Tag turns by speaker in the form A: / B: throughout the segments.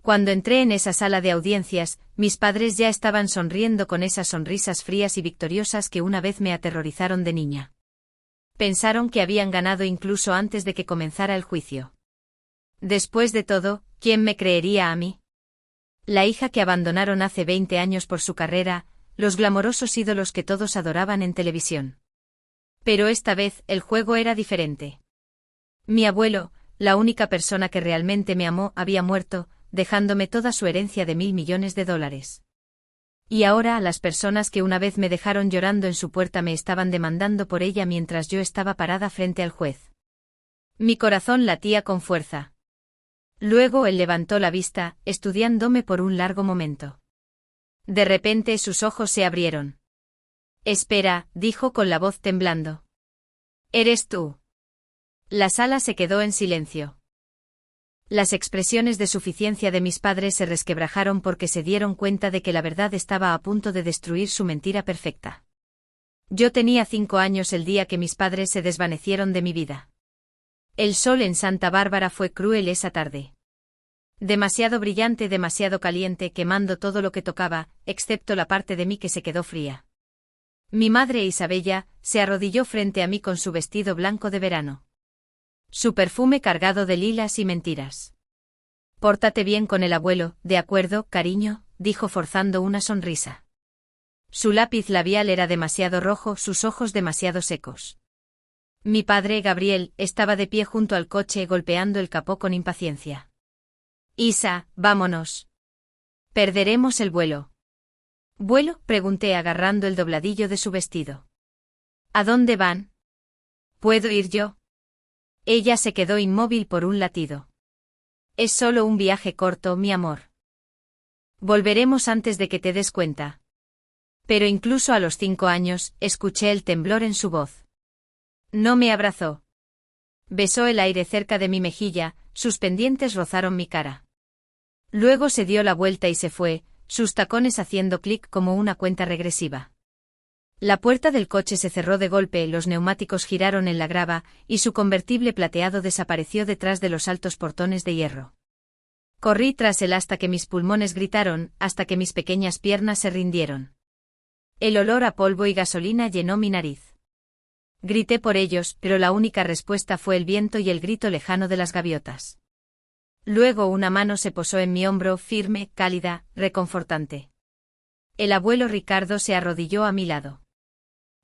A: Cuando entré en esa sala de audiencias, mis padres ya estaban sonriendo con esas sonrisas frías y victoriosas que una vez me aterrorizaron de niña. Pensaron que habían ganado incluso antes de que comenzara el juicio. Después de todo, ¿quién me creería a mí? La hija que abandonaron hace 20 años por su carrera, los glamorosos ídolos que todos adoraban en televisión. Pero esta vez el juego era diferente. Mi abuelo, la única persona que realmente me amó, había muerto, dejándome toda su herencia de $1.000 millones. Y ahora las personas que una vez me dejaron llorando en su puerta me estaban demandando por ella mientras yo estaba parada frente al juez. Mi corazón latía con fuerza. Luego él levantó la vista, estudiándome por un largo momento. De repente sus ojos se abrieron. «Espera», dijo con la voz temblando. «¿Eres tú?» La sala se quedó en silencio. Las expresiones de suficiencia de mis padres se resquebrajaron porque se dieron cuenta de que la verdad estaba a punto de destruir su mentira perfecta. Yo tenía 5 años el día que mis padres se desvanecieron de mi vida. El sol en Santa Bárbara fue cruel esa tarde. Demasiado brillante, demasiado caliente, quemando todo lo que tocaba, excepto la parte de mí que se quedó fría. Mi madre Isabella se arrodilló frente a mí con su vestido blanco de verano. Su perfume cargado de lilas y mentiras. «Pórtate bien con el abuelo, ¿de acuerdo, cariño?», dijo forzando una sonrisa. Su lápiz labial era demasiado rojo, sus ojos demasiado secos. Mi padre, Gabriel, estaba de pie junto al coche golpeando el capó con impaciencia. «Isa, vámonos. Perderemos el vuelo». «¿Vuelo?», pregunté agarrando el dobladillo de su vestido. «¿A dónde van?» «¿Puedo ir yo?» Ella se quedó inmóvil por un latido. «Es solo un viaje corto, mi amor. Volveremos antes de que te des cuenta». Pero incluso a los 5 años, escuché el temblor en su voz. No me abrazó. Besó el aire cerca de mi mejilla, sus pendientes rozaron mi cara. Luego se dio la vuelta y se fue, sus tacones haciendo clic como una cuenta regresiva. La puerta del coche se cerró de golpe, los neumáticos giraron en la grava, y su convertible plateado desapareció detrás de los altos portones de hierro. Corrí tras él hasta que mis pulmones gritaron, hasta que mis pequeñas piernas se rindieron. El olor a polvo y gasolina llenó mi nariz. Grité por ellos, pero la única respuesta fue el viento y el grito lejano de las gaviotas. Luego una mano se posó en mi hombro, firme, cálida, reconfortante. El abuelo Ricardo se arrodilló a mi lado.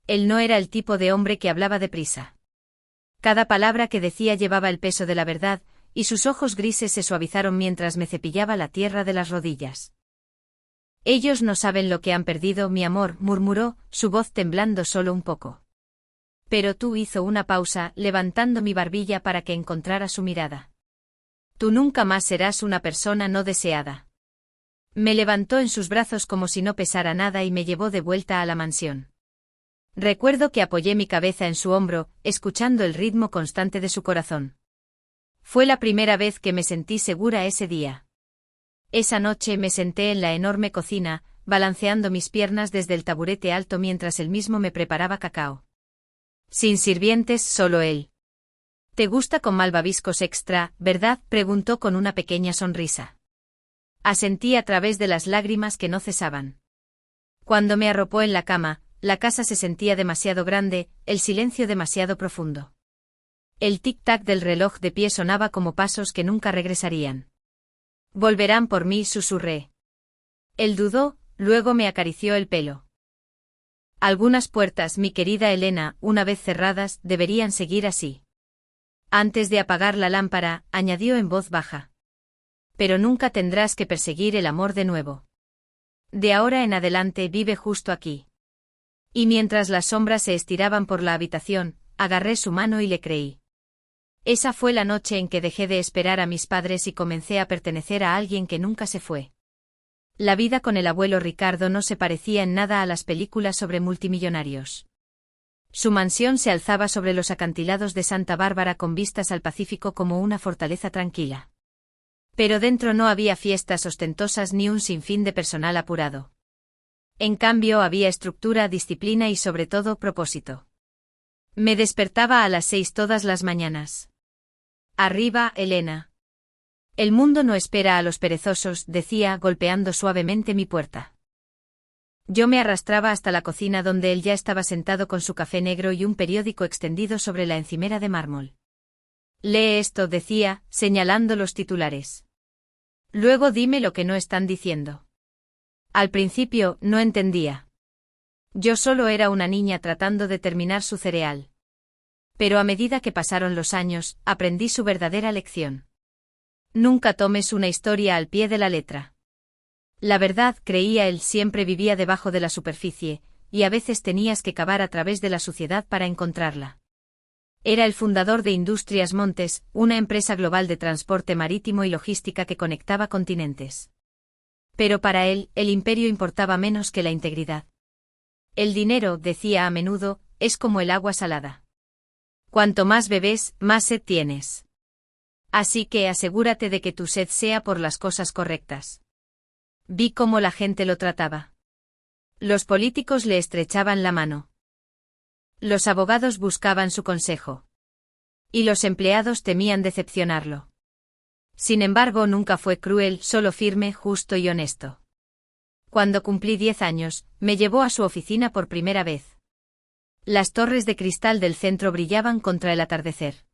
A: Él no era el tipo de hombre que hablaba deprisa. Cada palabra que decía llevaba el peso de la verdad, y sus ojos grises se suavizaron mientras me cepillaba la tierra de las rodillas. «Ellos no saben lo que han perdido, mi amor», murmuró, su voz temblando solo un poco. Pero tú, hizo una pausa, levantando mi barbilla para que encontrara su mirada. «Tú nunca más serás una persona no deseada». Me levantó en sus brazos como si no pesara nada y me llevó de vuelta a la mansión. Recuerdo que apoyé mi cabeza en su hombro, escuchando el ritmo constante de su corazón. Fue la primera vez que me sentí segura ese día. Esa noche me senté en la enorme cocina, balanceando mis piernas desde el taburete alto mientras él mismo me preparaba cacao. Sin sirvientes, solo él. «¿Te gusta con malvaviscos extra, verdad?», preguntó con una pequeña sonrisa. Asentí a través de las lágrimas que no cesaban. Cuando me arropó en la cama, la casa se sentía demasiado grande, el silencio demasiado profundo. El tic-tac del reloj de pie sonaba como pasos que nunca regresarían. «Volverán por mí», susurré. Él dudó, luego me acarició el pelo. «Algunas puertas, mi querida Elena, una vez cerradas, deberían seguir así». Antes de apagar la lámpara, añadió en voz baja. «Pero nunca tendrás que perseguir el amor de nuevo. De ahora en adelante vive justo aquí». Y mientras las sombras se estiraban por la habitación, agarré su mano y le creí. Esa fue la noche en que dejé de esperar a mis padres y comencé a pertenecer a alguien que nunca se fue. La vida con el abuelo Ricardo no se parecía en nada a las películas sobre multimillonarios. Su mansión se alzaba sobre los acantilados de Santa Bárbara con vistas al Pacífico como una fortaleza tranquila. Pero dentro no había fiestas ostentosas ni un sinfín de personal apurado. En cambio había estructura, disciplina y sobre todo propósito. Me despertaba a las 6 todas las mañanas. «Arriba, Elena». El mundo no espera a los perezosos, decía, golpeando suavemente mi puerta. Yo me arrastraba hasta la cocina donde él ya estaba sentado con su café negro y un periódico extendido sobre la encimera de mármol. Lee esto, decía, señalando los titulares. Luego dime lo que no están diciendo. Al principio, no entendía. Yo solo era una niña tratando de terminar su cereal. Pero a medida que pasaron los años, aprendí su verdadera lección. Nunca tomes una historia al pie de la letra. La verdad, creía él, siempre vivía debajo de la superficie, y a veces tenías que cavar a través de la suciedad para encontrarla. Era el fundador de Industrias Montes, una empresa global de transporte marítimo y logística que conectaba continentes. Pero para él, el imperio importaba menos que la integridad. El dinero, decía a menudo, es como el agua salada. Cuanto más bebes, más sed tienes. Así que asegúrate de que tu sed sea por las cosas correctas. Vi cómo la gente lo trataba. Los políticos le estrechaban la mano. Los abogados buscaban su consejo. Y los empleados temían decepcionarlo. Sin embargo, nunca fue cruel, solo firme, justo y honesto. Cuando cumplí 10 años, me llevó a su oficina por primera vez. Las torres de cristal del centro brillaban contra el atardecer.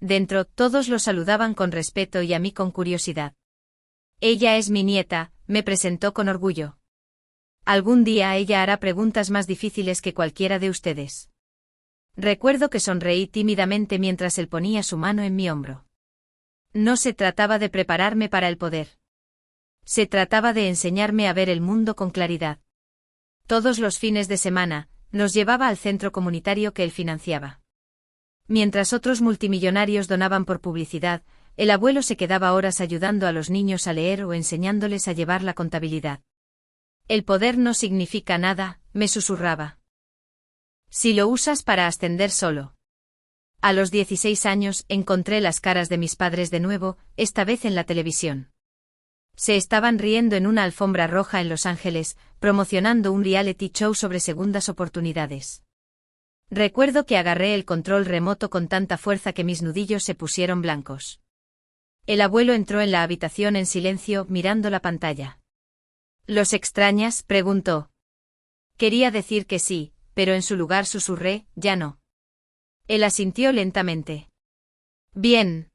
A: Dentro, todos lo saludaban con respeto y a mí con curiosidad. Ella es mi nieta, me presentó con orgullo. Algún día ella hará preguntas más difíciles que cualquiera de ustedes. Recuerdo que sonreí tímidamente mientras él ponía su mano en mi hombro. No se trataba de prepararme para el poder. Se trataba de enseñarme a ver el mundo con claridad. Todos los fines de semana, nos llevaba al centro comunitario que él financiaba. Mientras otros multimillonarios donaban por publicidad, el abuelo se quedaba horas ayudando a los niños a leer o enseñándoles a llevar la contabilidad. El poder no significa nada, me susurraba. Si lo usas para ascender solo. A los 16 años encontré las caras de mis padres de nuevo, esta vez en la televisión. Se estaban riendo en una alfombra roja en Los Ángeles, promocionando un reality show sobre segundas oportunidades. Recuerdo que agarré el control remoto con tanta fuerza que mis nudillos se pusieron blancos. El abuelo entró en la habitación en silencio, mirando la pantalla. ¿Los extrañas?, preguntó. Quería decir que sí, pero en su lugar susurré, ya no. Él asintió lentamente. Bien.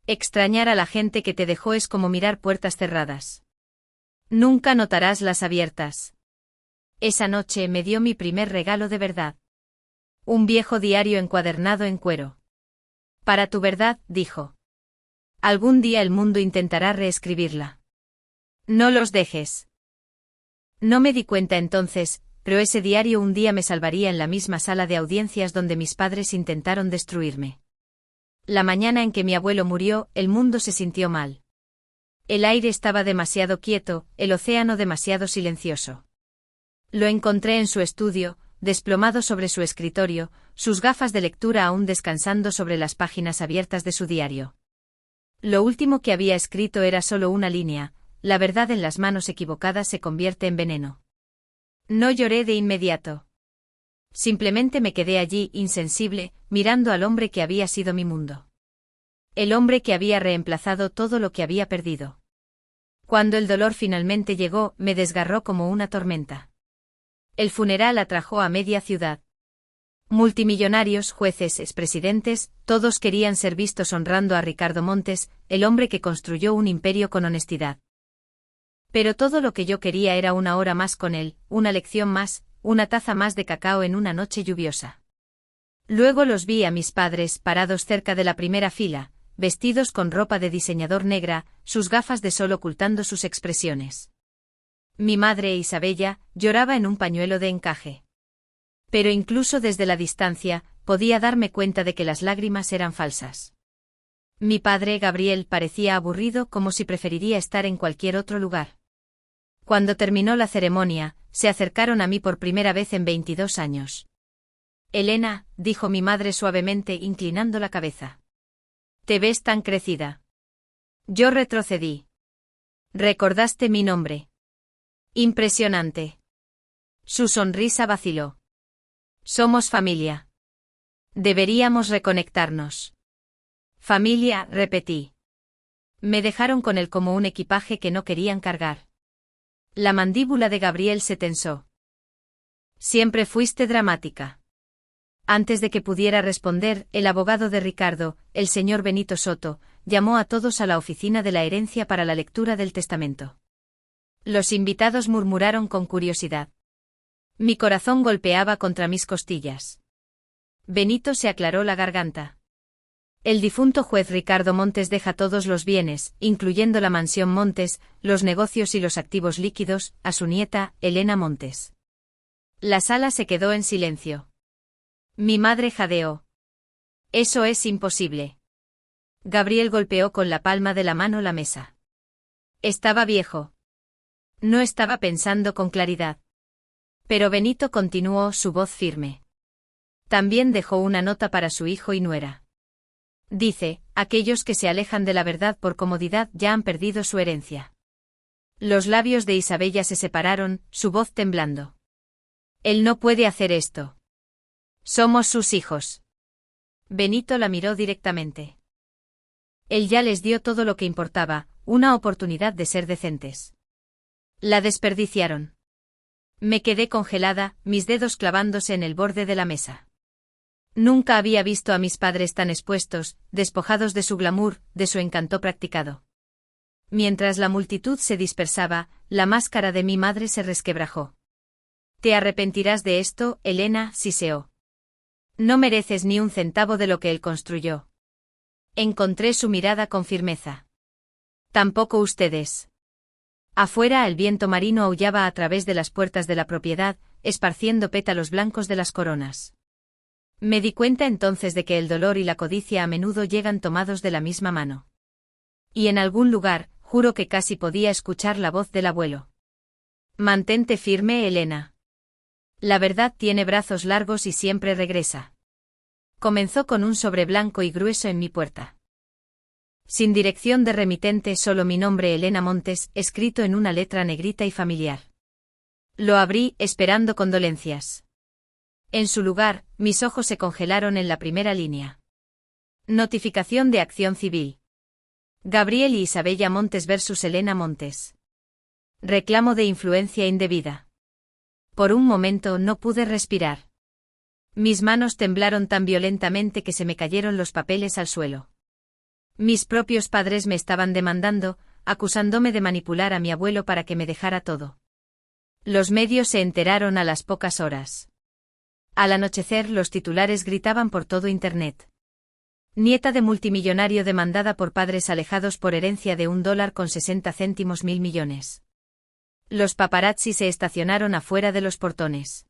A: Extrañar a la gente que te dejó es como mirar puertas cerradas. Nunca notarás las abiertas. Esa noche me dio mi primer regalo de verdad. Un viejo diario encuadernado en cuero. Para tu verdad, dijo. Algún día el mundo intentará reescribirla. No los dejes. No me di cuenta entonces, pero ese diario un día me salvaría en la misma sala de audiencias donde mis padres intentaron destruirme. La mañana en que mi abuelo murió, el mundo se sintió mal. El aire estaba demasiado quieto, el océano demasiado silencioso. Lo encontré en su estudio, desplomado sobre su escritorio, sus gafas de lectura aún descansando sobre las páginas abiertas de su diario. Lo último que había escrito era solo una línea: la verdad en las manos equivocadas se convierte en veneno. No lloré de inmediato. Simplemente me quedé allí, insensible, mirando al hombre que había sido mi mundo. El hombre que había reemplazado todo lo que había perdido. Cuando el dolor finalmente llegó, me desgarró como una tormenta. El funeral atrajo a media ciudad. Multimillonarios, jueces, expresidentes, todos querían ser vistos honrando a Ricardo Montes, el hombre que construyó un imperio con honestidad. Pero todo lo que yo quería era una hora más con él, una lección más, una taza más de cacao en una noche lluviosa. Luego los vi a mis padres parados cerca de la primera fila, vestidos con ropa de diseñador negra, sus gafas de sol ocultando sus expresiones. Mi madre, Isabella, lloraba en un pañuelo de encaje. Pero incluso desde la distancia, podía darme cuenta de que las lágrimas eran falsas. Mi padre, Gabriel, parecía aburrido, como si preferiría estar en cualquier otro lugar. Cuando terminó la ceremonia, se acercaron a mí por primera vez en 22 años. Elena, dijo mi madre suavemente, inclinando la cabeza. Te ves tan crecida. Yo retrocedí. Recordaste mi nombre. Impresionante. Su sonrisa vaciló. Somos familia. Deberíamos reconectarnos. Familia, repetí. Me dejaron con él como un equipaje que no querían cargar. La mandíbula de Gabriel se tensó. Siempre fuiste dramática. Antes de que pudiera responder, el abogado de Ricardo, el señor Benito Soto, llamó a todos a la oficina de la herencia para la lectura del testamento. Los invitados murmuraron con curiosidad. Mi corazón golpeaba contra mis costillas. Benito se aclaró la garganta. El difunto juez Ricardo Montes deja todos los bienes, incluyendo la mansión Montes, los negocios y los activos líquidos, a su nieta, Elena Montes. La sala se quedó en silencio. Mi madre jadeó. Eso es imposible. Gabriel golpeó con la palma de la mano la mesa. Estaba viejo. No estaba pensando con claridad. Pero Benito continuó, su voz firme. También dejó una nota para su hijo y nuera. Dice, aquellos que se alejan de la verdad por comodidad ya han perdido su herencia. Los labios de Isabella se separaron, su voz temblando. Él no puede hacer esto. Somos sus hijos. Benito la miró directamente. Él ya les dio todo lo que importaba, una oportunidad de ser decentes. La desperdiciaron. Me quedé congelada, mis dedos clavándose en el borde de la mesa. Nunca había visto a mis padres tan expuestos, despojados de su glamour, de su encanto practicado. Mientras la multitud se dispersaba, la máscara de mi madre se resquebrajó. Te arrepentirás de esto, Elena, siseó. No mereces ni un centavo de lo que él construyó. Encontré su mirada con firmeza. Tampoco ustedes. Afuera el viento marino aullaba a través de las puertas de la propiedad, esparciendo pétalos blancos de las coronas. Me di cuenta entonces de que el dolor y la codicia a menudo llegan tomados de la misma mano. Y en algún lugar, juro que casi podía escuchar la voz del abuelo. Mantente firme, Elena. La verdad tiene brazos largos y siempre regresa. Comenzó con un sobre blanco y grueso en mi puerta. Sin dirección de remitente, solo mi nombre, Elena Montes, escrito en una letra negrita y familiar. Lo abrí, esperando condolencias. En su lugar, mis ojos se congelaron en la primera línea. Notificación de acción civil. Gabriel y Isabella Montes versus Elena Montes. Reclamo de influencia indebida. Por un momento no pude respirar. Mis manos temblaron tan violentamente que se me cayeron los papeles al suelo. Mis propios padres me estaban demandando, acusándome de manipular a mi abuelo para que me dejara todo. Los medios se enteraron a las pocas horas. Al anochecer los titulares gritaban por todo Internet. Nieta de multimillonario demandada por padres alejados por herencia de $1.60 mil millones. Los paparazzi se estacionaron afuera de los portones.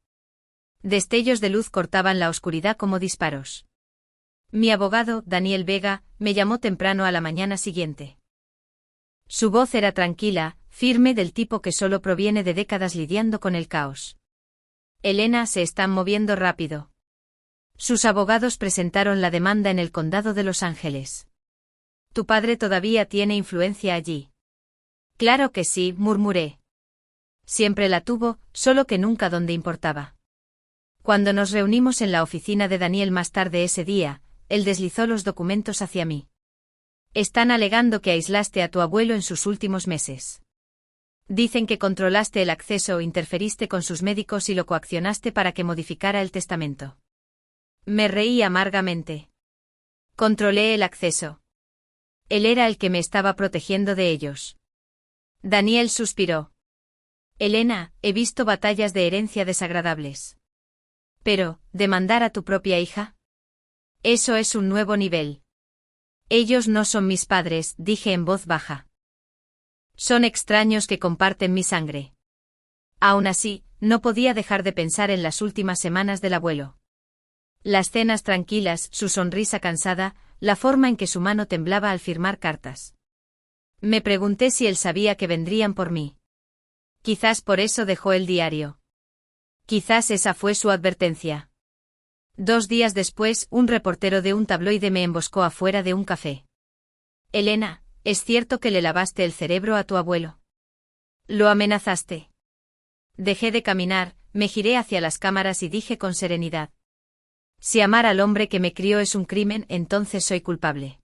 A: Destellos de luz cortaban la oscuridad como disparos. Mi abogado, Daniel Vega, me llamó temprano a la mañana siguiente. Su voz era tranquila, firme, del tipo que solo proviene de décadas lidiando con el caos. Elena, se están moviendo rápido. Sus abogados presentaron la demanda en el condado de Los Ángeles. Tu padre todavía tiene influencia allí. Claro que sí, murmuré. Siempre la tuvo, solo que nunca donde importaba. Cuando nos reunimos en la oficina de Daniel más tarde ese día, él deslizó los documentos hacia mí. Están alegando que aislaste a tu abuelo en sus últimos meses. Dicen que controlaste el acceso o interferiste con sus médicos y lo coaccionaste para que modificara el testamento. Me reí amargamente. Controlé el acceso. Él era el que me estaba protegiendo de ellos. Daniel suspiró. Elena, he visto batallas de herencia desagradables. Pero, ¿demandar a tu propia hija? Eso es un nuevo nivel. Ellos no son mis padres, dije en voz baja. Son extraños que comparten mi sangre. Aún así, no podía dejar de pensar en las últimas semanas del abuelo. Las cenas tranquilas, su sonrisa cansada, la forma en que su mano temblaba al firmar cartas. Me pregunté si él sabía que vendrían por mí. Quizás por eso dejó el diario. Quizás esa fue su advertencia. 2 días después, un reportero de un tabloide me emboscó afuera de un café. Elena, ¿es cierto que le lavaste el cerebro a tu abuelo? ¿Lo amenazaste? Dejé de caminar, me giré hacia las cámaras y dije con serenidad. Si amar al hombre que me crió es un crimen, entonces soy culpable.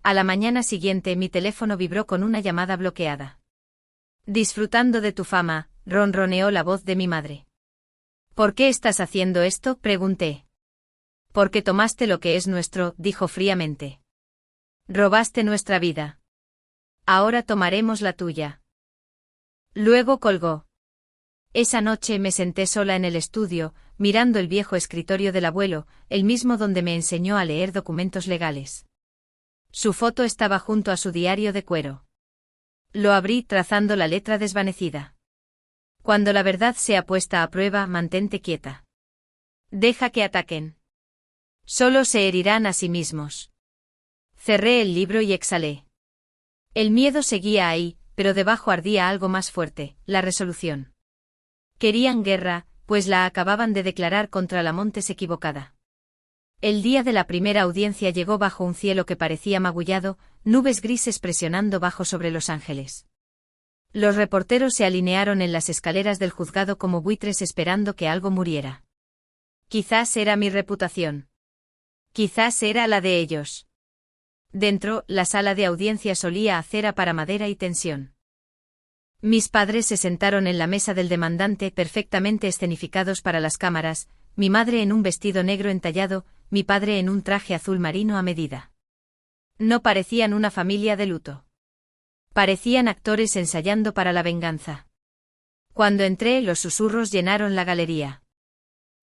A: A la mañana siguiente mi teléfono vibró con una llamada bloqueada. Disfrutando de tu fama, ronroneó la voz de mi madre. ¿Por qué estás haciendo esto?, pregunté. Porque tomaste lo que es nuestro, dijo fríamente. Robaste nuestra vida. Ahora tomaremos la tuya. Luego colgó. Esa noche me senté sola en el estudio, mirando el viejo escritorio del abuelo, el mismo donde me enseñó a leer documentos legales. Su foto estaba junto a su diario de cuero. Lo abrí trazando la letra desvanecida. Cuando la verdad sea puesta a prueba, mantente quieta. Deja que ataquen. Solo se herirán a sí mismos. Cerré el libro y exhalé. El miedo seguía ahí, pero debajo ardía algo más fuerte, la resolución. Querían guerra, pues la acababan de declarar contra la Montes equivocada. El día de la primera audiencia llegó bajo un cielo que parecía magullado, nubes grises presionando bajo sobre Los Ángeles. Los reporteros se alinearon en las escaleras del juzgado como buitres esperando que algo muriera. Quizás era mi reputación. Quizás era la de ellos. Dentro, la sala de audiencias olía a acera para madera y tensión. Mis padres se sentaron en la mesa del demandante perfectamente escenificados para las cámaras, mi madre en un vestido negro entallado, mi padre en un traje azul marino a medida. No parecían una familia de luto. Parecían actores ensayando para la venganza. Cuando entré, los susurros llenaron la galería.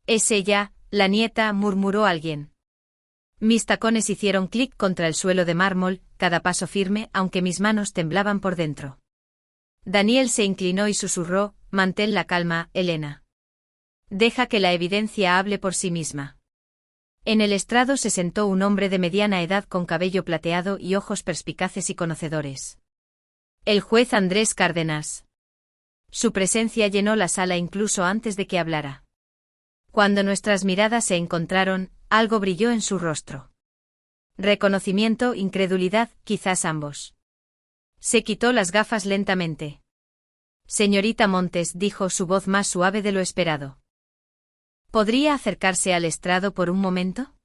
A: «Es ella, la nieta», murmuró alguien. Mis tacones hicieron clic contra el suelo de mármol, cada paso firme, aunque mis manos temblaban por dentro. Daniel se inclinó y susurró: «Mantén la calma, Elena. Deja que la evidencia hable por sí misma». En el estrado se sentó un hombre de mediana edad con cabello plateado y ojos perspicaces y conocedores. El juez Andrés Cárdenas. Su presencia llenó la sala incluso antes de que hablara. Cuando nuestras miradas se encontraron, algo brilló en su rostro. Reconocimiento, incredulidad, quizás ambos. Se quitó las gafas lentamente. «Señorita Montes», dijo, su voz más suave de lo esperado. ¿Podría acercarse al estrado por un momento?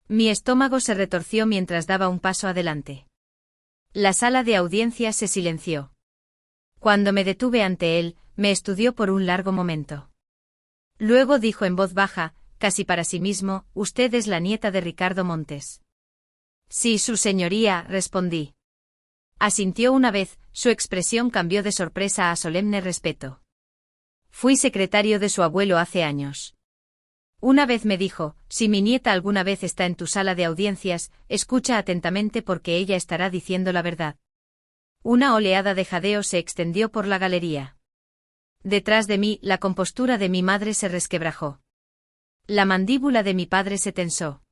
A: Mi estómago se retorció mientras daba un paso adelante. La sala de audiencias se silenció. Cuando me detuve ante él, me estudió por un largo momento. Luego dijo en voz baja, casi para sí mismo: «Usted es la nieta de Ricardo Montes». «Sí, su señoría», respondí. Asintió una vez, su expresión cambió de sorpresa a solemne respeto. «Fui secretario de su abuelo hace años. Una vez me dijo: si mi nieta alguna vez está en tu sala de audiencias, escucha atentamente porque ella estará diciendo la verdad». Una oleada de jadeo se extendió por la galería. Detrás de mí, la compostura de mi madre se resquebrajó. La mandíbula de mi padre se tensó.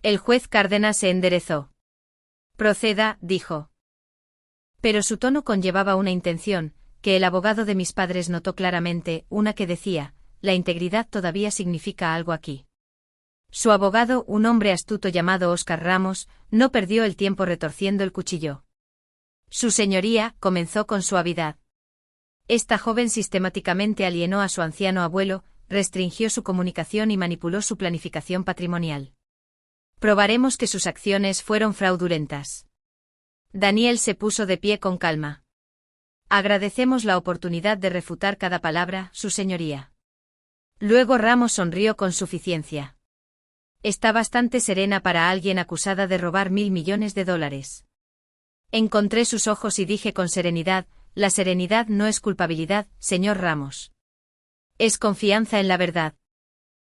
A: El juez Cárdenas se enderezó. «Proceda», dijo. Pero su tono conllevaba una intención, que el abogado de mis padres notó claramente, una que decía: «La integridad todavía significa algo aquí». Su abogado, un hombre astuto llamado Óscar Ramos, no perdió el tiempo retorciendo el cuchillo. «Su señoría», comenzó con suavidad. Esta joven sistemáticamente alienó a su anciano abuelo, restringió su comunicación y manipuló su planificación patrimonial. Probaremos que sus acciones fueron fraudulentas. Daniel se puso de pie con calma. «Agradecemos la oportunidad de refutar cada palabra, su señoría». Luego Ramos sonrió con suficiencia. Está bastante serena para alguien acusada de robar $1.000 millones. Encontré sus ojos y dije con serenidad: «La serenidad no es culpabilidad, señor Ramos. Es confianza en la verdad».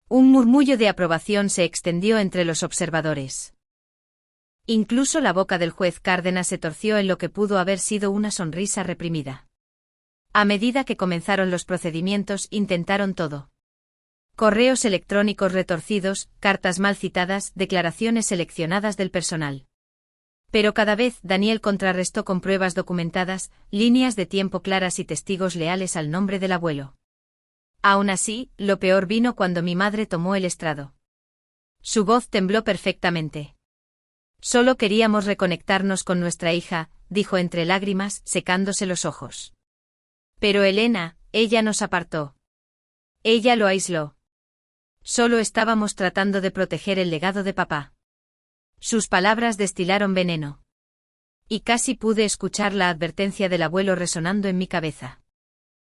A: Un murmullo de aprobación se extendió entre los observadores. Incluso la boca del juez Cárdenas se torció en lo que pudo haber sido una sonrisa reprimida. A medida que comenzaron los procedimientos, intentaron todo. Correos electrónicos retorcidos, cartas mal citadas, declaraciones seleccionadas del personal. Pero cada vez Daniel contrarrestó con pruebas documentadas, líneas de tiempo claras y testigos leales al nombre del abuelo. Aún así, lo peor vino cuando mi madre tomó el estrado. Su voz tembló perfectamente. «Solo queríamos reconectarnos con nuestra hija», dijo entre lágrimas, secándose los ojos. «Pero Elena, ella nos apartó. Ella lo aisló. Solo estábamos tratando de proteger el legado de papá». Sus palabras destilaron veneno. y casi pude escuchar la advertencia del abuelo resonando en mi cabeza.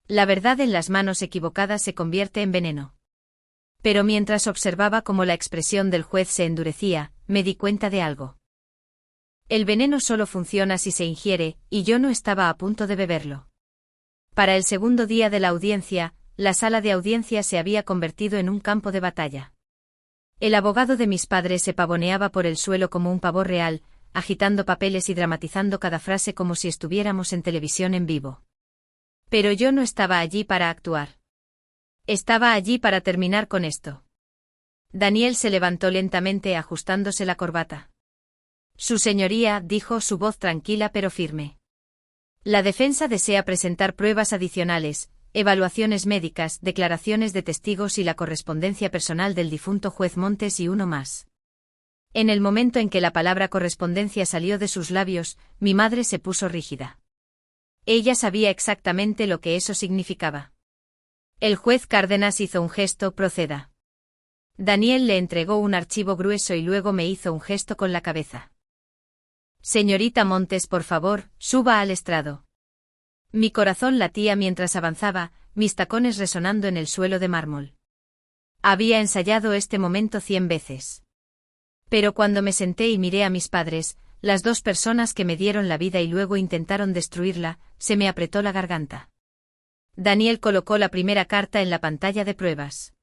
A: La verdad en las manos equivocadas se convierte en veneno. Pero mientras observaba cómo la expresión del juez se endurecía, me di cuenta de algo. El veneno solo funciona si se ingiere, y yo no estaba a punto de beberlo. Para el segundo día de la audiencia, la sala de audiencias se había convertido en un campo de batalla. El abogado de mis padres se pavoneaba por el suelo como un pavo real, agitando papeles y dramatizando cada frase como si estuviéramos en televisión en vivo. Pero yo no estaba allí para actuar. Estaba allí para terminar con esto. Daniel se levantó lentamente ajustándose la corbata. Su señoría, dijo, su voz tranquila pero firme. La defensa desea presentar pruebas adicionales, evaluaciones médicas, declaraciones de testigos y la correspondencia personal del difunto juez Montes y uno más. En el momento en que la palabra correspondencia salió de sus labios, mi madre se puso rígida. Ella sabía exactamente lo que eso significaba. El juez Cárdenas hizo un gesto, proceda. Daniel le entregó un archivo grueso y luego me hizo un gesto con la cabeza. Señorita Montes, por favor, suba al estrado. Mi corazón latía mientras avanzaba, mis tacones resonando en el suelo de mármol. Había ensayado este momento 100 veces. Pero cuando me senté y miré a mis padres, las dos personas que me dieron la vida y luego intentaron destruirla, se me apretó la garganta. Daniel colocó la primera carta en la pantalla de pruebas.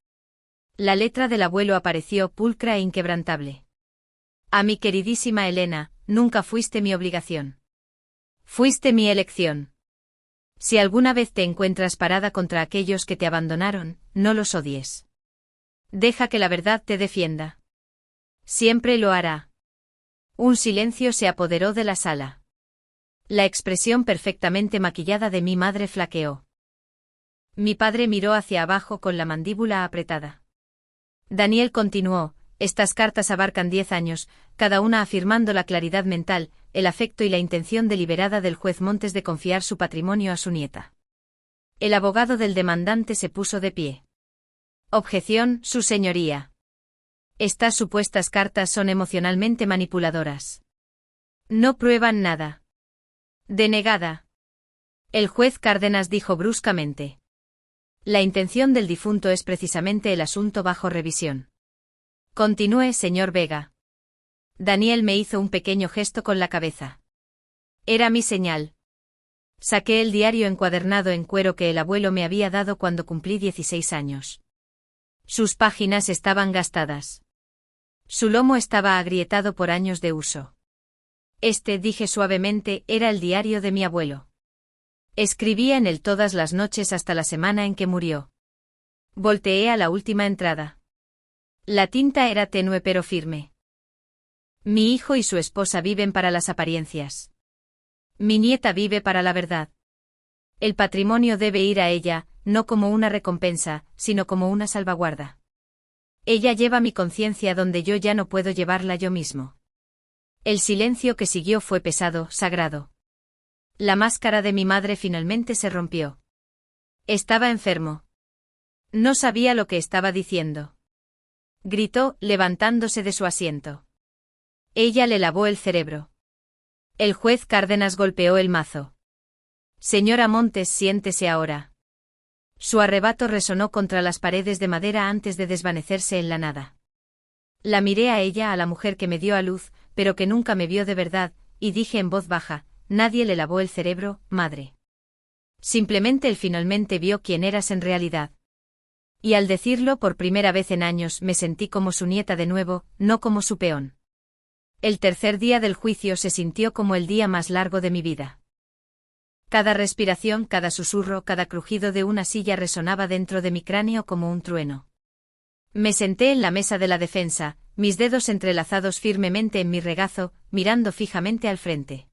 A: La letra del abuelo apareció pulcra e inquebrantable. A mi queridísima Elena, nunca fuiste mi obligación. Fuiste mi elección. Si alguna vez te encuentras parada contra aquellos que te abandonaron, no los odies. Deja que la verdad te defienda. Siempre lo hará. Un silencio se apoderó de la sala. La expresión perfectamente maquillada de mi madre flaqueó. Mi padre miró hacia abajo con la mandíbula apretada. Daniel continuó, estas cartas abarcan 10 años, cada una afirmando la claridad mental, el afecto y la intención deliberada del juez Montes de confiar su patrimonio a su nieta. El abogado del demandante se puso de pie. Objeción, su señoría. Estas supuestas cartas son emocionalmente manipuladoras. No prueban nada. Denegada. El juez Cárdenas dijo bruscamente. La intención del difunto es precisamente el asunto bajo revisión. Continúe, señor Vega. Daniel me hizo un pequeño gesto con la cabeza. Era mi señal. Saqué el diario encuadernado en cuero que el abuelo me había dado cuando cumplí 16 años. Sus páginas estaban gastadas. Su lomo estaba agrietado por años de uso. Dije suavemente, era el diario de mi abuelo. Escribía en él todas las noches hasta la semana en que murió. Volteé a la última entrada. La tinta era tenue pero firme. Mi hijo y su esposa viven para las apariencias. Mi nieta vive para la verdad. El patrimonio debe ir a ella, no como una recompensa, sino como una salvaguarda. Ella lleva mi conciencia donde yo ya no puedo llevarla yo mismo. El silencio que siguió fue pesado, sagrado. La máscara de mi madre finalmente se rompió. Estaba enfermo. No sabía lo que estaba diciendo. Gritó, levantándose de su asiento. Ella le lavó el cerebro. El juez Cárdenas golpeó el mazo. Señora Montes, siéntese ahora. Su arrebato resonó contra las paredes de madera antes de desvanecerse en la nada. La miré a ella, a la mujer que me dio a luz, pero que nunca me vio de verdad, y dije en voz baja, nadie le lavó el cerebro, madre. Simplemente él finalmente vio quién eras en realidad. Y al decirlo por primera vez en años me sentí como su nieta de nuevo, no como su peón. El tercer día del juicio se sintió como el día más largo de mi vida. Cada respiración, cada susurro, cada crujido de una silla resonaba dentro de mi cráneo como un trueno. Me senté en la mesa de la defensa, mis dedos entrelazados firmemente en mi regazo, mirando fijamente al frente.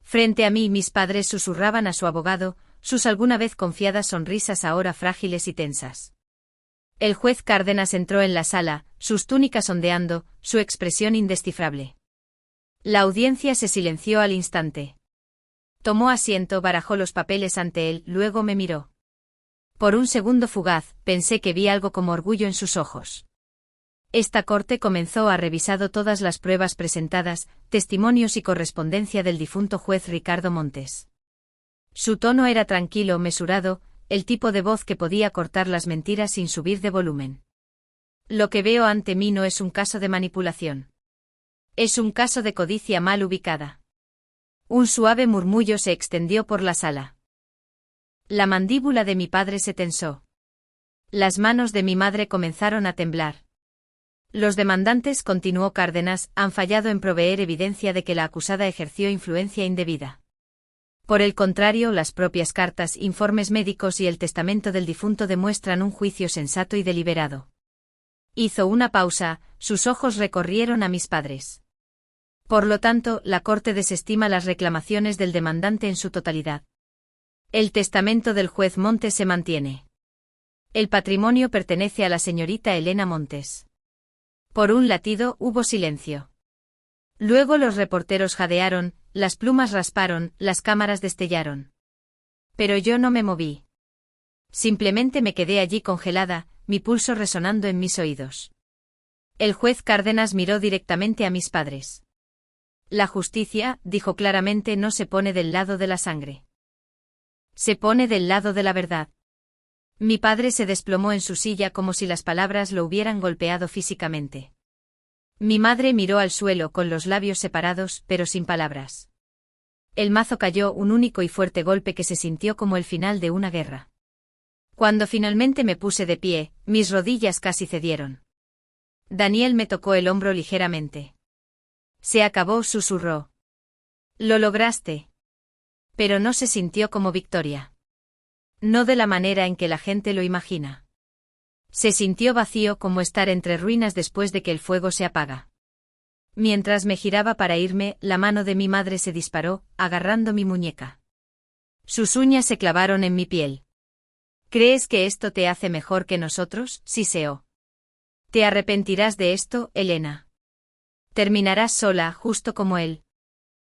A: Frente a mí mis padres susurraban a su abogado, sus alguna vez confiadas sonrisas ahora frágiles y tensas. El juez Cárdenas entró en la sala, sus túnicas ondeando, su expresión indescifrable. La audiencia se silenció al instante. Tomó asiento, barajó los papeles ante él, luego me miró. Por un segundo fugaz, pensé que vi algo como orgullo en sus ojos. Esta corte comenzó a revisar todas las pruebas presentadas, testimonios y correspondencia del difunto juez Ricardo Montes. Su tono era tranquilo, mesurado, el tipo de voz que podía cortar las mentiras sin subir de volumen. Lo que veo ante mí no es un caso de manipulación. Es un caso de codicia mal ubicada. Un suave murmullo se extendió por la sala. La mandíbula de mi padre se tensó. Las manos de mi madre comenzaron a temblar. Los demandantes, continuó Cárdenas, han fallado en proveer evidencia de que la acusada ejerció influencia indebida. Por el contrario, las propias cartas, informes médicos y el testamento del difunto demuestran un juicio sensato y deliberado. Hizo una pausa, sus ojos recorrieron a mis padres. Por lo tanto, la Corte desestima las reclamaciones del demandante en su totalidad. El testamento del juez Montes se mantiene. El patrimonio pertenece a la señorita Elena Montes. Por un latido, hubo silencio. Luego los reporteros jadearon, las plumas rasparon, las cámaras destellaron. Pero yo no me moví. Simplemente me quedé allí congelada, mi pulso resonando en mis oídos. El juez Cárdenas miró directamente a mis padres. La justicia, dijo claramente, no se pone del lado de la sangre. Se pone del lado de la verdad. Mi padre se desplomó en su silla como si las palabras lo hubieran golpeado físicamente. Mi madre miró al suelo con los labios separados, pero sin palabras. El mazo cayó, un único y fuerte golpe que se sintió como el final de una guerra. Cuando finalmente me puse de pie, mis rodillas casi cedieron. Daniel me tocó el hombro ligeramente. Se acabó, susurró. Lo lograste. Pero no se sintió como victoria. No de la manera en que la gente lo imagina. Se sintió vacío, como estar entre ruinas después de que el fuego se apaga. Mientras me giraba para irme, la mano de mi madre se disparó, agarrando mi muñeca. Sus uñas se clavaron en mi piel. ¿Crees que esto te hace mejor que nosotros? Siseó. Te arrepentirás de esto, Elena. Terminarás sola, justo como él.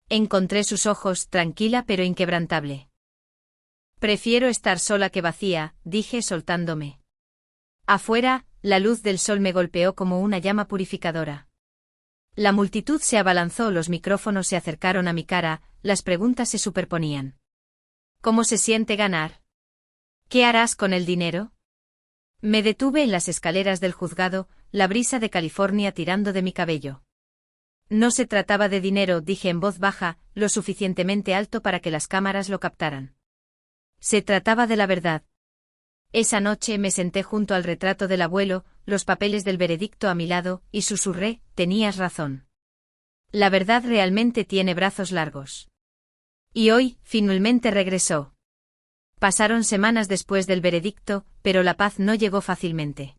A: Encontré sus ojos, tranquila pero inquebrantable. Prefiero estar sola que vacía, dije soltándome. Afuera, la luz del sol me golpeó como una llama purificadora. La multitud se abalanzó, los micrófonos se acercaron a mi cara, las preguntas se superponían. ¿Cómo se siente ganar? ¿Qué harás con el dinero? Me detuve en las escaleras del juzgado, la brisa de California tirando de mi cabello. No se trataba de dinero, dije en voz baja, lo suficientemente alto para que las cámaras lo captaran. Se trataba de la verdad. Esa noche me senté junto al retrato del abuelo, los papeles del veredicto a mi lado, y susurré, tenías razón. La verdad realmente tiene brazos largos. Y hoy, finalmente regresó. Pasaron semanas después del veredicto, pero la paz no llegó fácilmente.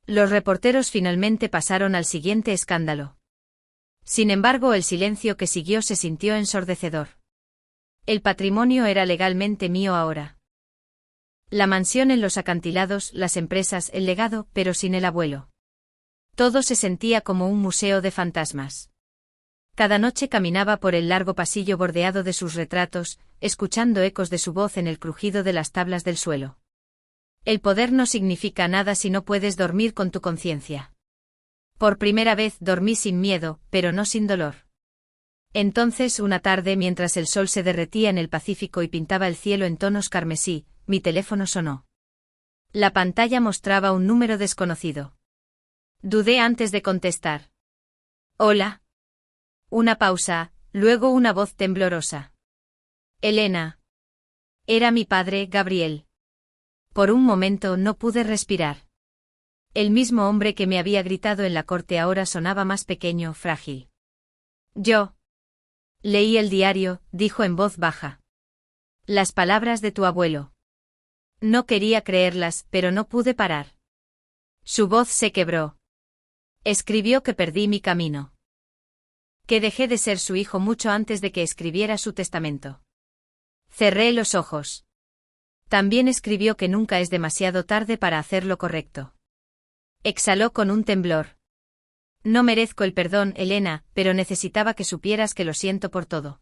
A: Los reporteros finalmente pasaron al siguiente escándalo. Sin embargo, el silencio que siguió se sintió ensordecedor. El patrimonio era legalmente mío ahora. La mansión en los acantilados, las empresas, el legado, pero sin el abuelo. Todo se sentía como un museo de fantasmas. Cada noche caminaba por el largo pasillo bordeado de sus retratos, escuchando ecos de su voz en el crujido de las tablas del suelo. El poder no significa nada si no puedes dormir con tu conciencia. Por primera vez dormí sin miedo, pero no sin dolor. Entonces, una tarde, mientras el sol se derretía en el Pacífico y pintaba el cielo en tonos carmesí, mi teléfono sonó. La pantalla mostraba un número desconocido. Dudé antes de contestar. Hola. Una pausa, luego una voz temblorosa. Elena. Era mi padre, Gabriel. Por un momento no pude respirar. El mismo hombre que me había gritado en la corte ahora sonaba más pequeño, frágil. Yo. Leí el diario, dijo en voz baja. Las palabras de tu abuelo. No quería creerlas, pero no pude parar. Su voz se quebró. Escribió que perdí mi camino. Que dejé de ser su hijo mucho antes de que escribiera su testamento. Cerré los ojos. También escribió que nunca es demasiado tarde para hacer lo correcto. Exhaló con un temblor. No merezco el perdón, Elena, pero necesitaba que supieras que lo siento por todo.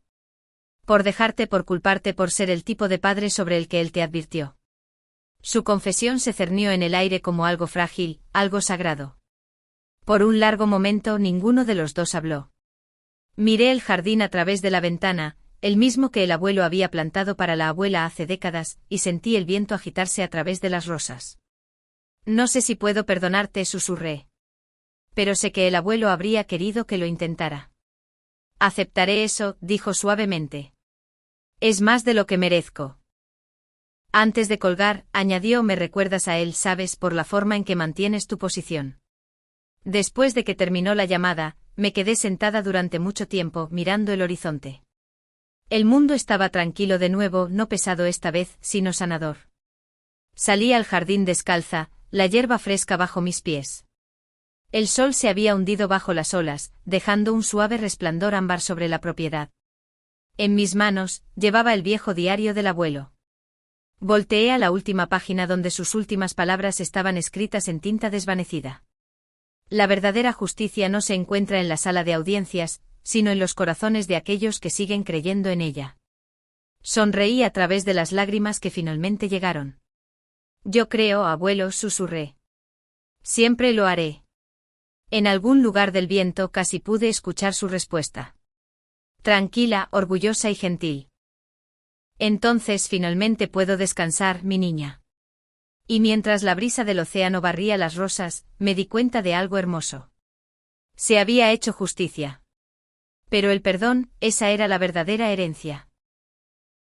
A: Por dejarte, por culparte, por ser el tipo de padre sobre el que él te advirtió. Su confesión se cernió en el aire como algo frágil, algo sagrado. Por un largo momento ninguno de los dos habló. Miré el jardín a través de la ventana, el mismo que el abuelo había plantado para la abuela hace décadas, y sentí el viento agitarse a través de las rosas. No sé si puedo perdonarte, susurré. Pero sé que el abuelo habría querido que lo intentara. Aceptaré eso, dijo suavemente. Es más de lo que merezco. Antes de colgar, añadió, me recuerdas a él, sabes, por la forma en que mantienes tu posición. Después de que terminó la llamada, me quedé sentada durante mucho tiempo, mirando el horizonte. El mundo estaba tranquilo de nuevo, no pesado esta vez, sino sanador. Salí al jardín descalza, la hierba fresca bajo mis pies. El sol se había hundido bajo las olas, dejando un suave resplandor ámbar sobre la propiedad. En mis manos, llevaba el viejo diario del abuelo. Volteé a la última página donde sus últimas palabras estaban escritas en tinta desvanecida. La verdadera justicia no se encuentra en la sala de audiencias, sino en los corazones de aquellos que siguen creyendo en ella. Sonreí a través de las lágrimas que finalmente llegaron. Yo creo, abuelo, susurré. Siempre lo haré. En algún lugar del viento casi pude escuchar su respuesta. Tranquila, orgullosa y gentil. Entonces finalmente puedo descansar, mi niña. Y mientras la brisa del océano barría las rosas, me di cuenta de algo hermoso. Se había hecho justicia. Pero el perdón, esa era la verdadera herencia.